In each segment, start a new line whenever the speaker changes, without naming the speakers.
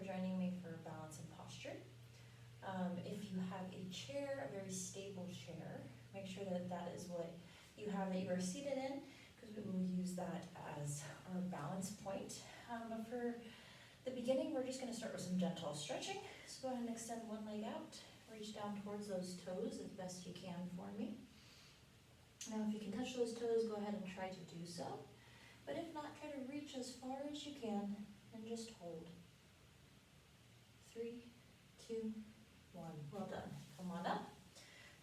for joining me for balance and posture. If you have a chair, a very stable chair, make sure that that is what you have that you are seated in, because we will use that as our balance point. But for the beginning, we're just going to start with some gentle stretching. So go ahead and extend one leg out, reach down towards those toes as best you can for me. Now if you can touch those toes, go ahead and try to do so. But if not, try to reach as far as you can and just hold. 3, 2, 1. Well done. Come on up.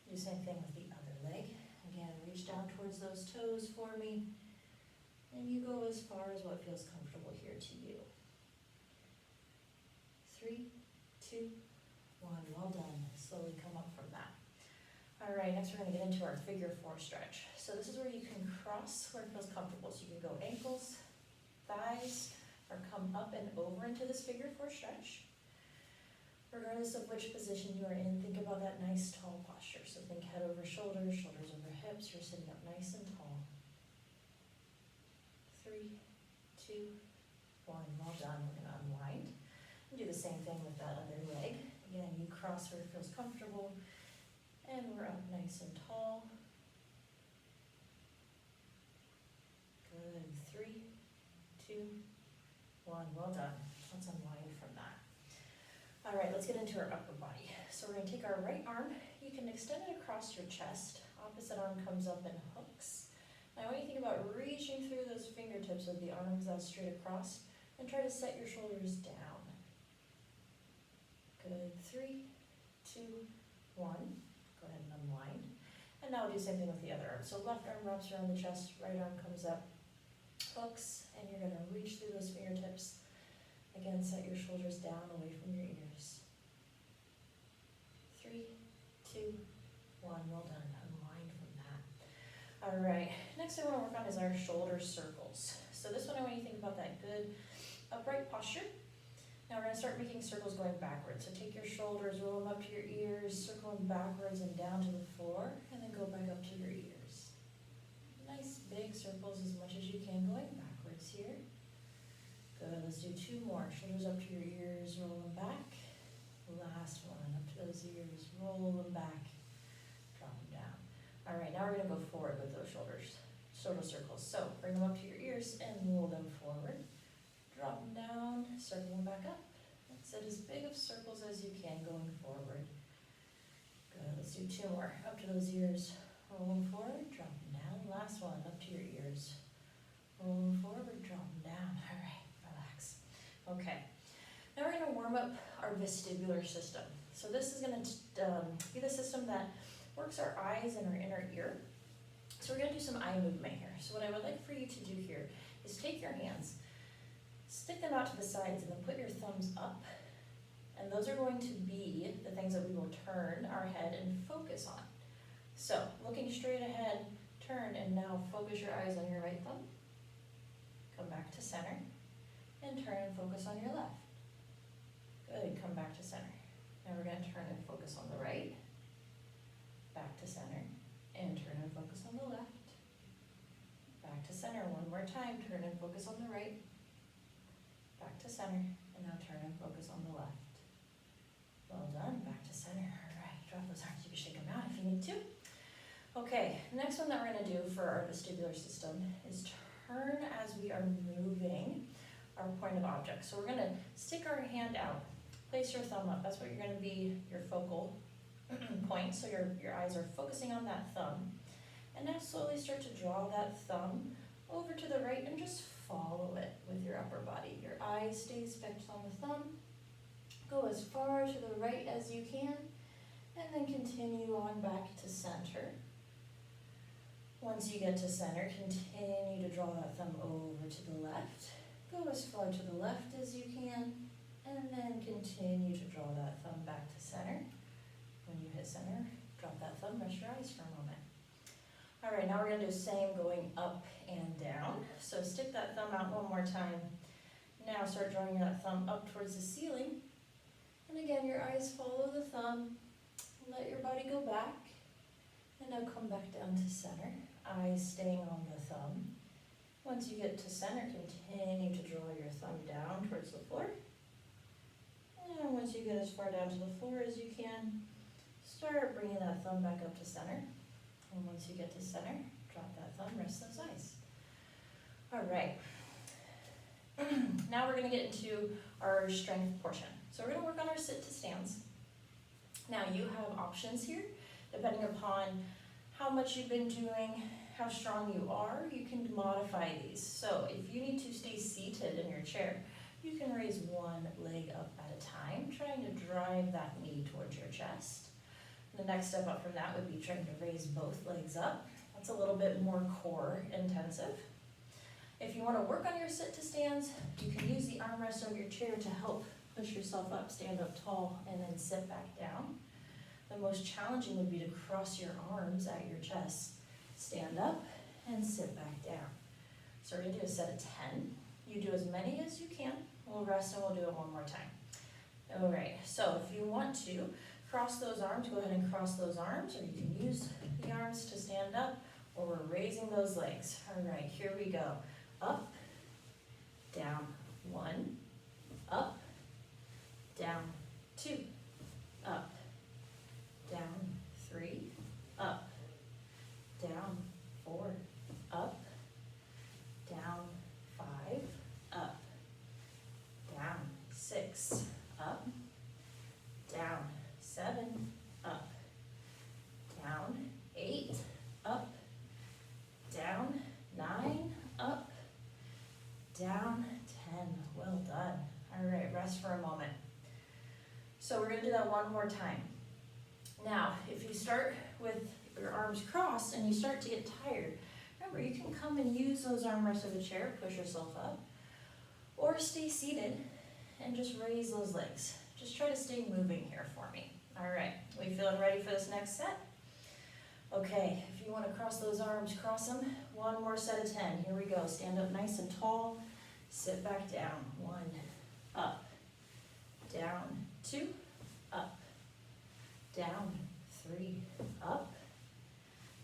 Do the same thing with the other leg. Again, reach down towards those toes for me. And you go as far as what feels comfortable here to you. 3, 2, 1. Well done. Slowly come up from that. All right, next we're going to get into our figure 4 stretch. So this is where you can cross where it feels comfortable. So you can go ankles, thighs, or come up and over into this figure 4 stretch. Regardless of which position you are in, think about that nice tall posture. So think head over shoulders, shoulders over hips. You're sitting up nice and tall. 3, 2, 1. Well done. We're going to unwind. And do the same thing with that other leg. Again, you cross where it feels comfortable. And we're up nice and tall. Good. 3, 2, 1. Well done. Let's unwind from that. All right, let's get into our upper body. So we're going to take our right arm. You can extend it across your chest. Opposite arm comes up and hooks. Now when you think about reaching through those fingertips with the arms out straight across, and try to set your shoulders down. Good. 3, 2, 1. Go ahead and unwind. And now we'll do the same thing with the other arm. So left arm wraps around the chest, right arm comes up, hooks, and you're going to reach through those fingertips. Again, set your shoulders down away from your ears. 3, 2, 1. Well done. Unwind from that. All right. Next thing I want to work on is our shoulder circles. So this one I want you to think about that good upright posture. Now we're going to start making circles going backwards. So take your shoulders, roll them up to your ears, circle them backwards and down to the floor, and then go back up to your ears. Nice big circles as much as you can going backwards here. Good. Let's do 2 more. Shoulders up to your ears, roll them back. Last one, up to those ears, roll them back, drop them down. All right, now we're going to go forward with those shoulder circles. So bring them up to your ears and roll them forward. Drop them down, circle them back up. Set as big of circles as you can going forward. Good, let's do 2 more. Up to those ears, roll them forward, drop them down. Last one, up to your ears. Roll them forward, drop them down. All right, relax. Okay, now we're gonna warm up our vestibular system. So this is gonna be the system that works our eyes and our inner ear. So we're gonna do some eye movement here. So what I would like for you to do here is take your hands, stick them out to the sides, and then put your thumbs up. And those are going to be the things that we will turn our head and focus on. So, looking straight ahead, turn, and now focus your eyes on your right thumb. Come back to center, and turn and focus on your left. Good, come back to center. Now we're going to turn and focus on the right, back to center, and turn and focus on the left. Back to center one more time, turn and focus on the right, back to center, and now turn and focus on the left. Well done, back to center. All right, drop those arms, you can shake them out if you need to. Okay, next one that we're gonna do for our vestibular system is turn as we are moving our point of object. So we're gonna stick our hand out, place your thumb up. That's what you're gonna be your focal point. So your eyes are focusing on that thumb. And now slowly start to draw that thumb over to the right and just follow it with your upper body. Your eyes stay fixed on the thumb. Go as far to the right as you can, and then continue on back to center. Once you get to center, continue to draw that thumb over to the left. Go as far to the left as you can, and then continue to draw that thumb back to center. When you hit center, drop that thumb, rest your eyes for a moment. All right, now we're going to do the same going up and down. So stick that thumb out one more time. Now start drawing that thumb up towards the ceiling. And again, your eyes follow the thumb. Let your body go back. And now come back down to center. Eyes staying on the thumb. Once you get to center, continue to draw your thumb down towards the floor. once you get as far down to the floor as you can, start bringing that thumb back up to center. And once you get to center, drop that thumb, rest those eyes. All right. Now we're gonna get into our strength portion. So we're gonna work on our sit to stands. Now you have options here, depending upon how much you've been doing, how strong you are, you can modify these. So if you need to stay seated in your chair, you can raise one leg up at a time, trying to drive that knee towards your chest. The next step up from that would be trying to raise both legs up. That's a little bit more core intensive. If you want to work on your sit to stands, you can use the armrest of your chair to help push yourself up, stand up tall, and then sit back down. The most challenging would be to cross your arms at your chest, stand up, and sit back down. So we're going to do a set of 10. You do as many as you can. We'll rest and we'll do it one more time. All right, so if you want to cross those arms, go ahead and cross those arms, or you can use the arms to stand up, or we're raising those legs. All right, here we go. Up, down, 1, up, down, 2, up, down, 3, up, down, 4, up, down, 5, up, down, 6, up, down, 7, up, down, 8, up, down, 9, up, down, 10. Well done. All right, rest for a moment. So we're going to do that one more time. Now, if you start with your arms crossed and you start to get tired, remember you can come and use those armrests of the chair, push yourself up, or stay seated and just raise those legs. Just try to stay moving here for me. All right, we feeling ready for this next set? Okay, if you want to cross those arms, cross them. One more set of 10. Here we go. Stand up nice and tall. Sit back down. 1, up, down, 2, up, down, 3, up,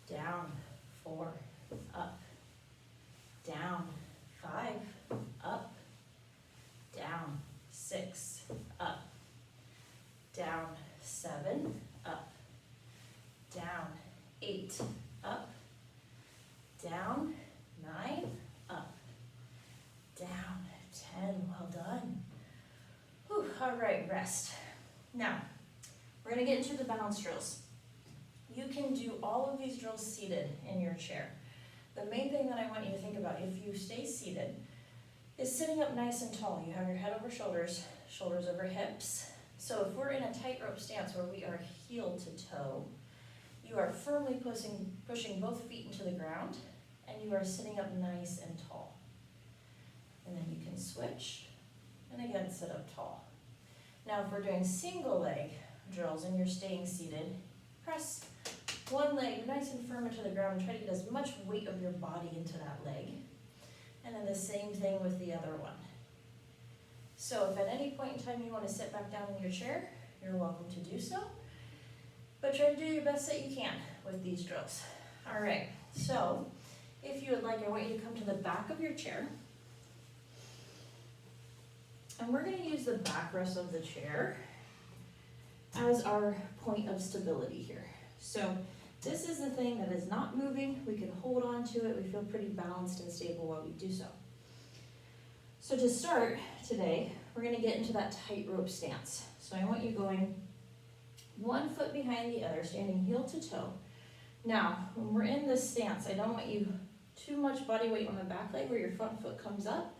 down, 4, up, down, 5, up, down, 6, up, down, 7, up, down, 8, up, down, 9, up, down, 10. Well done. Whew. All right, rest. Now, we're going to get into the balance drills. You can do all of these drills seated in your chair. The main thing that I want you to think about, if you stay seated, is sitting up nice and tall. You have your head over shoulders, shoulders over hips. So if we're in a tightrope stance where we are heel to toe, you are firmly pushing both feet into the ground, and you are sitting up nice and tall. And then you can switch, and again, sit up tall. Now, if we're doing single leg drills and you're staying seated, press one leg nice and firm into the ground and try to get as much weight of your body into that leg. And then the same thing with the other one. So if at any point in time you want to sit back down in your chair, you're welcome to do so. But try to do your best that you can with these drills. All right, so if you would like, I want you to come to the back of your chair. And we're going to use the backrest of the chair as our point of stability here. So this is the thing that is not moving. We can hold on to it. We feel pretty balanced and stable while we do so. So to start today, we're going to get into that tightrope stance. So I want you going one foot behind the other, standing heel to toe. Now, when we're in this stance, I don't want you too much body weight on the back leg where your front foot comes up,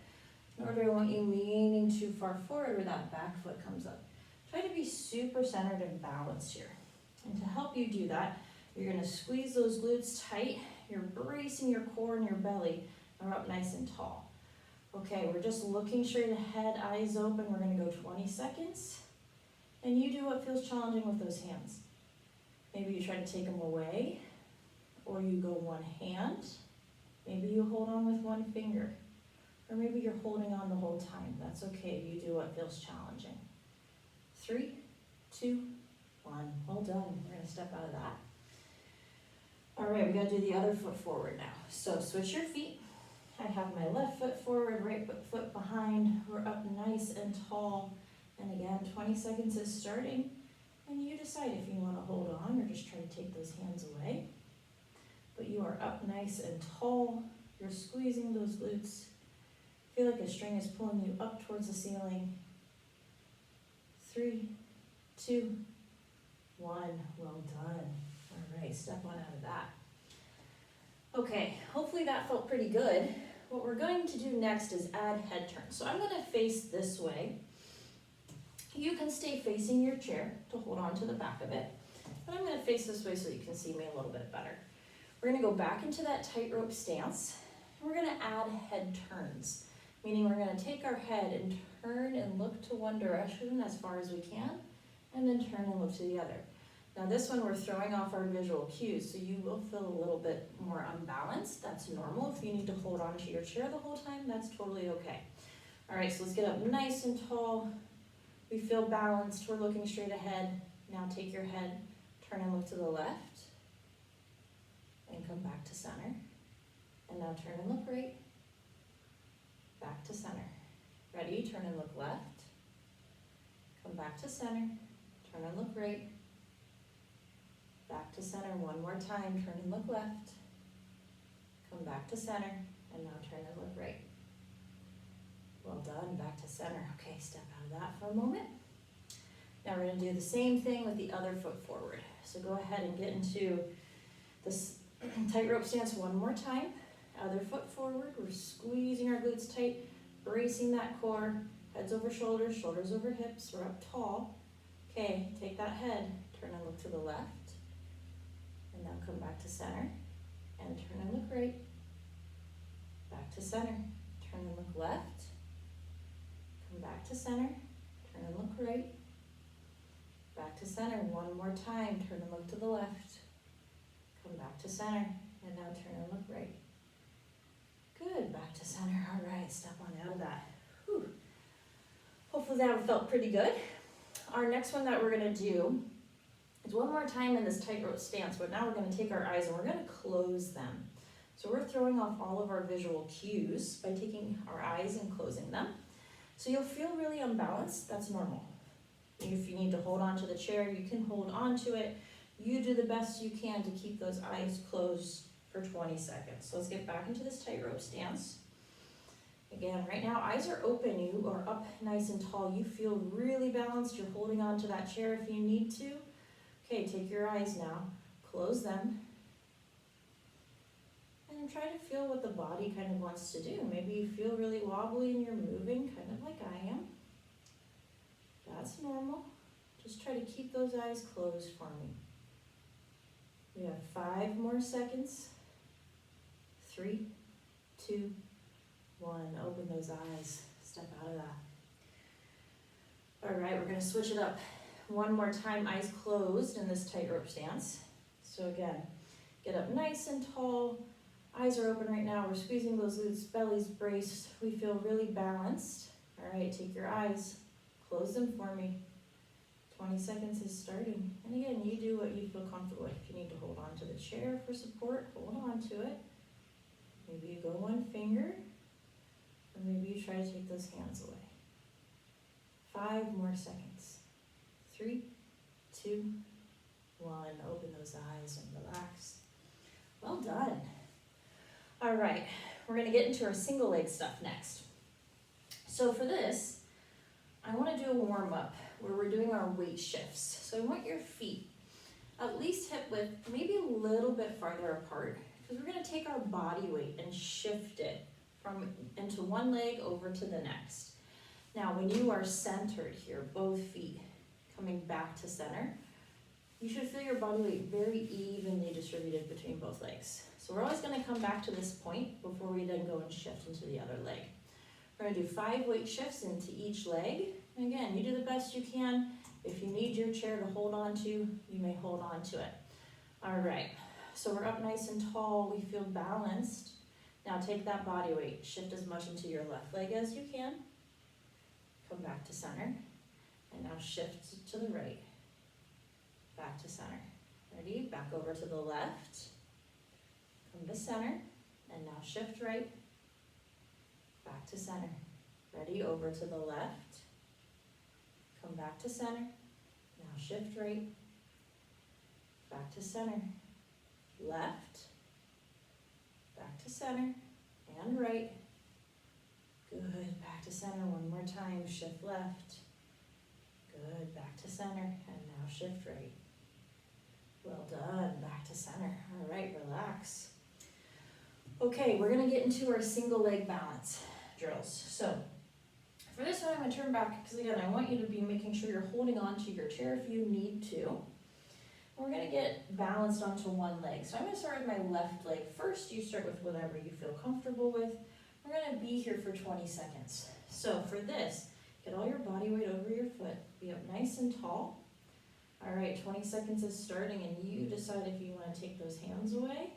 nor do I want you leaning too far forward where that back foot comes up. Try to be super centered and balanced here. And to help you do that, you're going to squeeze those glutes tight. You're bracing your core and your belly, and we're up nice and tall. Okay, we're just looking straight ahead, eyes open. We're going to go 20 seconds. And you do what feels challenging with those hands. Maybe you try to take them away, or you go one hand. Maybe you hold on with one finger. Or maybe you're holding on the whole time. That's okay. You do what feels challenging. 3, 2, 1. Well done. We're going to step out of that. All right, we got to do the other foot forward now. So switch your feet. I have my left foot forward, right foot behind. We're up nice and tall, And again, 20 seconds is starting, and you decide if you want to hold on or just try to take those hands away. But you are up nice and tall. You're squeezing those glutes. Feel like a string is pulling you up towards the ceiling. 3, 2, 1. Well done. All right, step on out of that. Okay, hopefully that felt pretty good. What we're going to do next is add head turns. So I'm going to face this way. You can stay facing your chair to hold on to the back of it, but I'm going to face this way so you can see me a little bit better. We're going to go back into that tightrope stance. We're going to add head turns, meaning we're going to take our head and turn and look to one direction as far as we can, and then turn and look to the other. Now this one we're throwing off our visual cues, so you will feel a little bit more unbalanced. That's normal. If you need to hold on to your chair the whole time, that's totally okay. All right, so let's get up nice and tall. We feel balanced, we're looking straight ahead. Now take your head, turn and look to the left, and come back to center. And now turn and look right, back to center. Ready, turn and look left, come back to center, turn and look right, back to center. One more time, turn and look left, come back to center, and now turn and look right. Well done, back to center. Okay, step out of that for a moment. Now we're going to do the same thing with the other foot forward. So go ahead and get into this tightrope stance one more time. Other foot forward. We're squeezing our glutes tight, bracing that core. Heads over shoulders, shoulders over hips. We're up tall. Okay, take that head, turn and look to the left. And now come back to center. And turn and look right. Back to center. Turn and look left. Come back to center, turn and look right, back to center. One more time, turn and look to the left, come back to center, and now turn and look right. Good, back to center. All right, step on out of that. Whew. Hopefully that felt pretty good. Our next one that we're gonna do is one more time in this tightrope stance, but now we're gonna take our eyes and we're gonna close them. So we're throwing off all of our visual cues by taking our eyes and closing them. So you'll feel really unbalanced, that's normal. If you need to hold on to the chair, you can hold on to it. You do the best you can to keep those eyes closed for 20 seconds. So let's get back into this tightrope stance. Again, right now, eyes are open, you are up nice and tall. You feel really balanced, you're holding on to that chair if you need to. Okay, take your eyes now, close them. And try to feel what the body kind of wants to do. Maybe you feel really wobbly and you're moving, kind of like I am. That's normal. Just try to keep those eyes closed for me. We have 5 more seconds. 3, 2, 1. Open those eyes. Step out of that. All right, we're going to switch it up. One more time, eyes closed in this tightrope stance. So again, get up nice and tall. Eyes are open right now. We're squeezing those glutes, belly's braced. We feel really balanced. All right, take your eyes, close them for me. 20 seconds is starting. And again, you do what you feel comfortable with. If you need to hold on to the chair for support, hold on to it. Maybe you go one finger, or maybe you try to take those hands away. 5 more seconds. 3, 2, 1. Open those eyes and relax. Well done. All right, we're going to get into our single leg stuff next. So for this, I want to do a warm up where we're doing our weight shifts. So I want your feet at least hip width, maybe a little bit farther apart, because we're going to take our body weight and shift it from into one leg over to the next. Now, when you are centered here, both feet coming back to center, you should feel your body weight very evenly distributed between both legs. So we're always going to come back to this point before we then go and shift into the other leg. We're going to do 5 weight shifts into each leg. And again, you do the best you can. If you need your chair to hold on to, you may hold on to it. All right, so we're up nice and tall. We feel balanced. Now take that body weight, shift as much into your left leg as you can. Come back to center. And now shift to the right. Back to center. Ready? Back over to the left. Come to center. And now shift right. Back to center. Ready? Over to the left. come back to center. Now shift right, back to center, left, back to center, and right. Good, back to center one more time, shift left. Good, back to center, and now shift right. Well done, back to center. All right, relax. Okay, we're gonna get into our single leg balance drills. So, for this one, I'm gonna turn back, because again, I want you to be making sure you're holding on to your chair if you need to. We're gonna get balanced onto one leg. So I'm gonna start with my left leg first. You start with whatever you feel comfortable with. We're gonna be here for 20 seconds. So for this, get all your body weight over your foot. Be up nice and tall. All right, 20 seconds is starting, and you decide if you wanna take those hands away,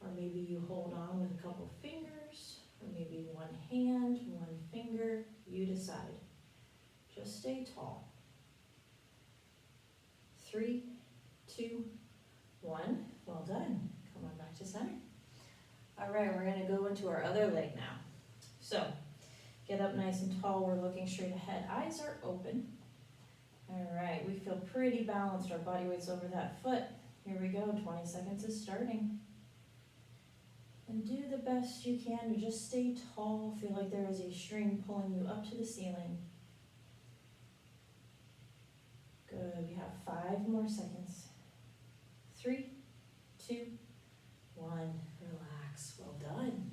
or maybe you hold on with a couple fingers, or maybe one hand, one finger, you decide. Just stay tall. 3, 2, 1, well done. Come on back to center. All right, we're gonna go into our other leg now. So, get up nice and tall, we're looking straight ahead. Eyes are open. All right, we feel pretty balanced, our body weight's over that foot. Here we go, 20 seconds is starting. And do the best you can to just stay tall. Feel like there is a string pulling you up to the ceiling. Good, we have 5 more seconds. 3, 2, 1, relax, well done.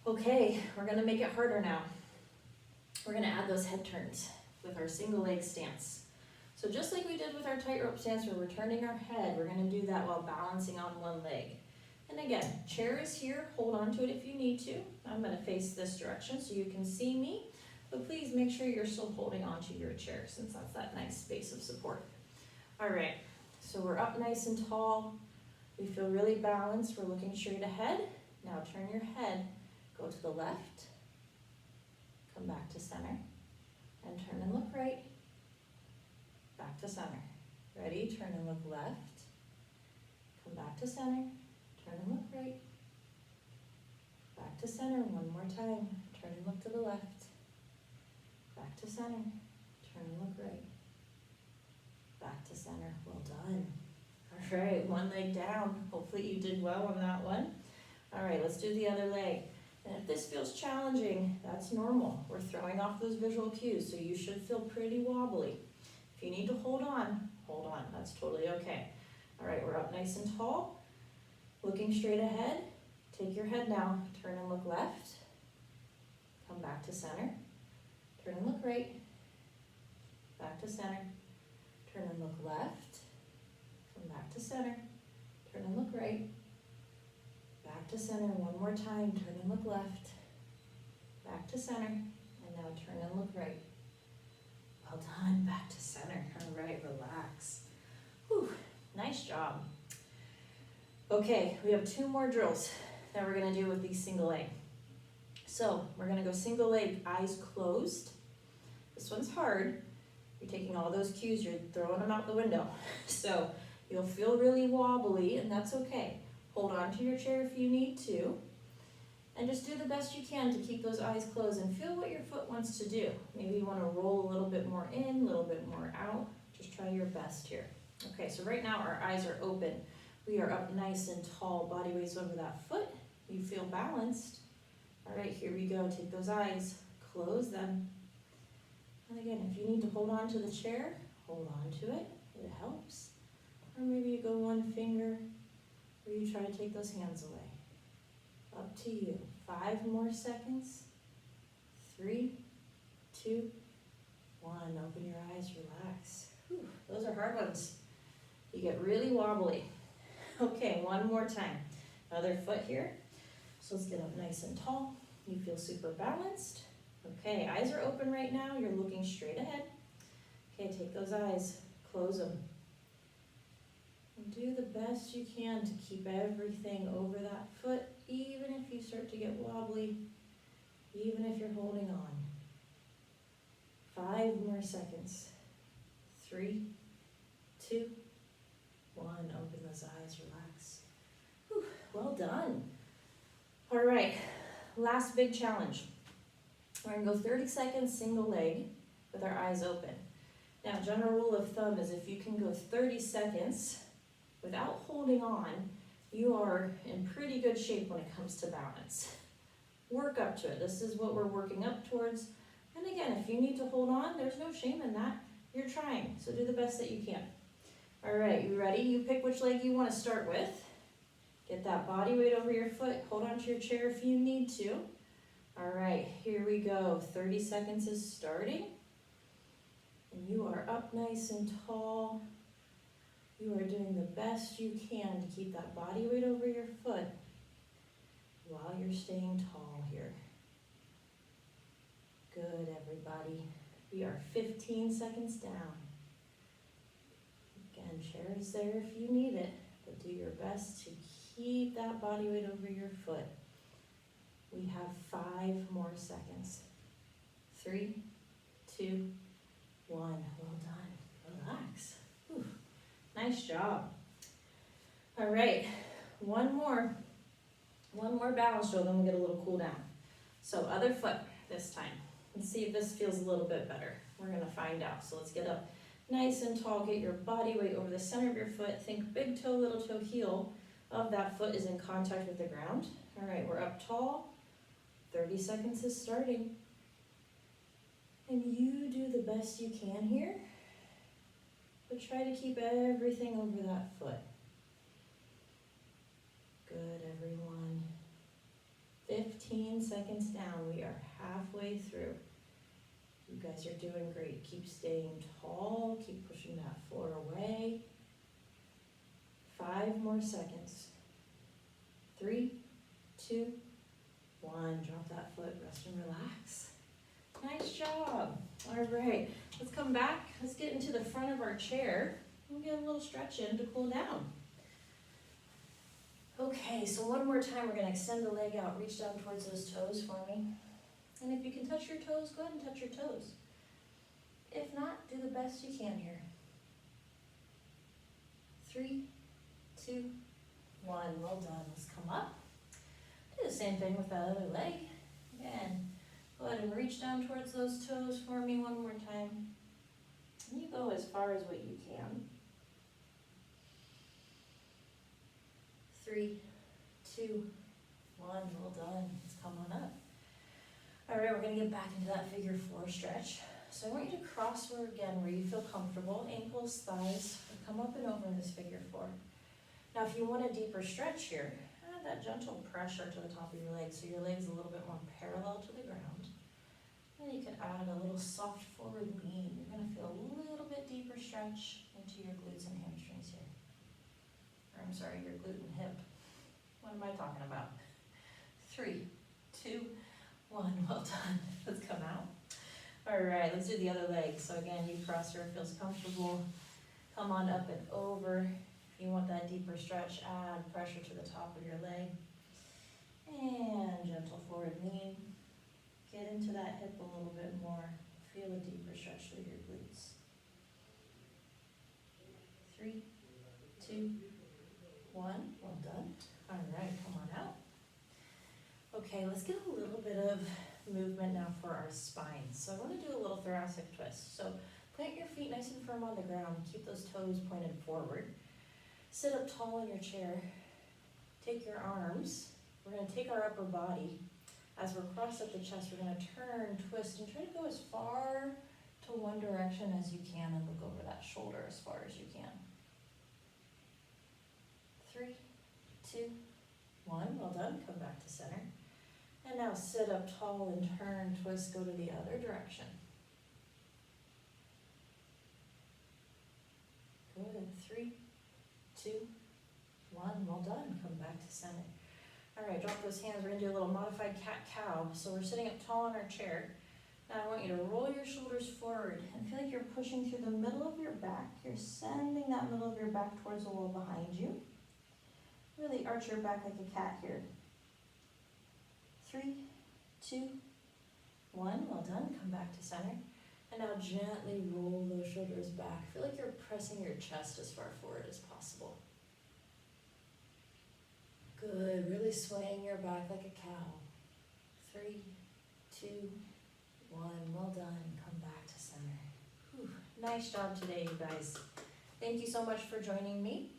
Okay, we're gonna make it harder now. We're gonna add those head turns with our single leg stance. So just like we did with our tightrope stance where we're turning our head, we're gonna do that while balancing on one leg. And again, chair is here, hold on to it if you need to. I'm gonna face this direction so you can see me, but please make sure you're still holding onto your chair since that's that nice space of support. All right, so we're up nice and tall. We feel really balanced, we're looking straight ahead. Now turn your head, go to the left, come back to center, and turn and look right, back to center. Ready, turn and look left, come back to center, turn and look right, back to center one more time, turn and look to the left, back to center, turn and look right, back to center, well done. All right, one leg down, hopefully you did well on that one. All right, let's do the other leg. And if this feels challenging, that's normal. We're throwing off those visual cues, so you should feel pretty wobbly. If you need to hold on, that's totally okay. All right, we're up nice and tall, looking straight ahead. Take your head now, turn and look left, come back to center, turn and look right, back to center, turn and look left, come back to center, turn and look right, back to center one more time, turn and look left, back to center, and now turn and look right. Well done, back to center. All right, relax. Whew, nice job. Okay, we have 2 more drills that we're gonna do with these single leg. So we're gonna go single leg, eyes closed. This one's hard. You're taking all those cues, you're throwing them out the window. So you'll feel really wobbly, and that's okay. Hold on to your chair if you need to. And just do the best you can to keep those eyes closed and feel what your foot wants to do. Maybe you want to roll a little bit more in, a little bit more out. Just try your best here. Okay, so right now our eyes are open. We are up nice and tall, body weight's over that foot. You feel balanced. All right, here we go. Take those eyes, close them. And again, if you need to hold on to the chair, hold on to it. It helps. Or maybe you go one finger, or you try to take those hands away. Up to you. 5 more seconds. 3, 2, 1. Open your eyes, relax. Whew, those are hard ones. You get really wobbly. Okay, one more time. Other foot here. So let's get up nice and tall. You feel super balanced. Okay, eyes are open right now. You're looking straight ahead. Okay, take those eyes, close them. And do the best you can to keep everything over that foot, even if you start to get wobbly, even if you're holding on. 5 more seconds. 3, 2, 1. Open those eyes, relax. Whew, well done. All right, last big challenge. We're gonna go 30 seconds single leg. with our eyes open. Now, general rule of thumb is if you can go 30 seconds without holding on, you are in pretty good shape when it comes to balance. Work up to it. This is what we're working up towards. And again, if you need to hold on, there's no shame in that. You're trying, so do the best that you can. All right, you ready? You pick which leg you want to start with. Get that body weight over your foot. Hold on to your chair if you need to. All right, here we go. 30 seconds is starting. And you are up nice and tall. You are doing the best you can to keep that body weight over your foot while you're staying tall here. Good, everybody. We are 15 seconds down. Again, chair is there if you need it, but do your best to keep that body weight over your foot. We have 5 more seconds. 3, 2, 1. Well done. Relax. Whew. Nice job. All right, one more balance drill, then we'll get a little cool down. So other foot this time. Let's see if this feels a little bit better. We're gonna find out. So let's get up nice and tall. Get your body weight over the center of your foot. Think big toe, little toe, heel of that foot is in contact with the ground. All right, we're up tall. 30 seconds is starting. And you do the best you can here, but try to keep everything over that foot. Good, everyone. 15 seconds down. We are halfway through. You guys are doing great. Keep staying tall. Keep pushing that floor away. 5 more seconds. 3, 2, 1. Drop that foot. Rest and relax. Nice job. All right. Let's come back. Let's get into the front of our chair. We'll get a little stretch in to cool down. Okay, so one more time, we're gonna extend the leg out, reach down towards those toes for me. And if you can touch your toes, go ahead and touch your toes. If not, do the best you can here. 3, 2, 1, well done. Let's come up. Do the same thing with the other leg. Again, go ahead and reach down towards those toes for me one more time. And you go as far as what you can. 3, 2, 1, well done. Let's come on up. All right, we're gonna get back into that figure 4 stretch. So I want you to cross where you feel comfortable, ankles, thighs, come up and over in this figure 4. Now if you want a deeper stretch here, add that gentle pressure to the top of your leg so your leg's a little bit more parallel to the ground. Then you can add a little soft forward lean. You're gonna feel a little bit deeper stretch into your glutes and hamstrings here. Or I'm sorry, your glute and hip. What am I talking about? 3, 2, 1, well done. Let's come out. All right, let's do the other leg. So again, you cross where it feels comfortable. Come on up and over. If you want that deeper stretch, add pressure to the top of your leg. And gentle forward lean. Get into that hip a little bit more. Feel a deeper stretch through your glutes. 3, 2, 1, well done. All right, come on out. Okay, let's get a little bit of movement now for our spine. So I want to do a little thoracic twist. So plant your feet nice and firm on the ground. Keep those toes pointed forward. Sit up tall in your chair. Take your arms. We're going to take our upper body. As we're crossed up the chest, we're going to turn, twist, and try to go as far to one direction as you can and look over that shoulder as far as you can. 3, 2, 1, well done. Come back to center. And now sit up tall and turn, twist, go to the other direction. Good. 3, 2, 1, well done. Come back to center. All right, drop those hands. We're gonna do a little modified cat-cow. So we're sitting up tall in our chair. Now I want you to roll your shoulders forward and feel like you're pushing through the middle of your back. You're sending that middle of your back towards the wall behind you. Really arch your back like a cat here. 3, 2, 1, well done. Come back to center. And now gently roll those shoulders back. Feel like you're pressing your chest as far forward as possible. Good, really swaying your back like a cow. 3, 2, 1, well done. Come back to center. Nice job today, you guys. Thank you so much for joining me.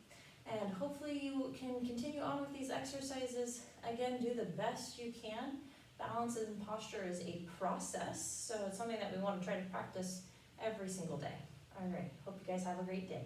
And hopefully you can continue on with these exercises. Again, do the best you can. Balance and posture is a process, so it's something that we want to try to practice every single day. All right, hope you guys have a great day.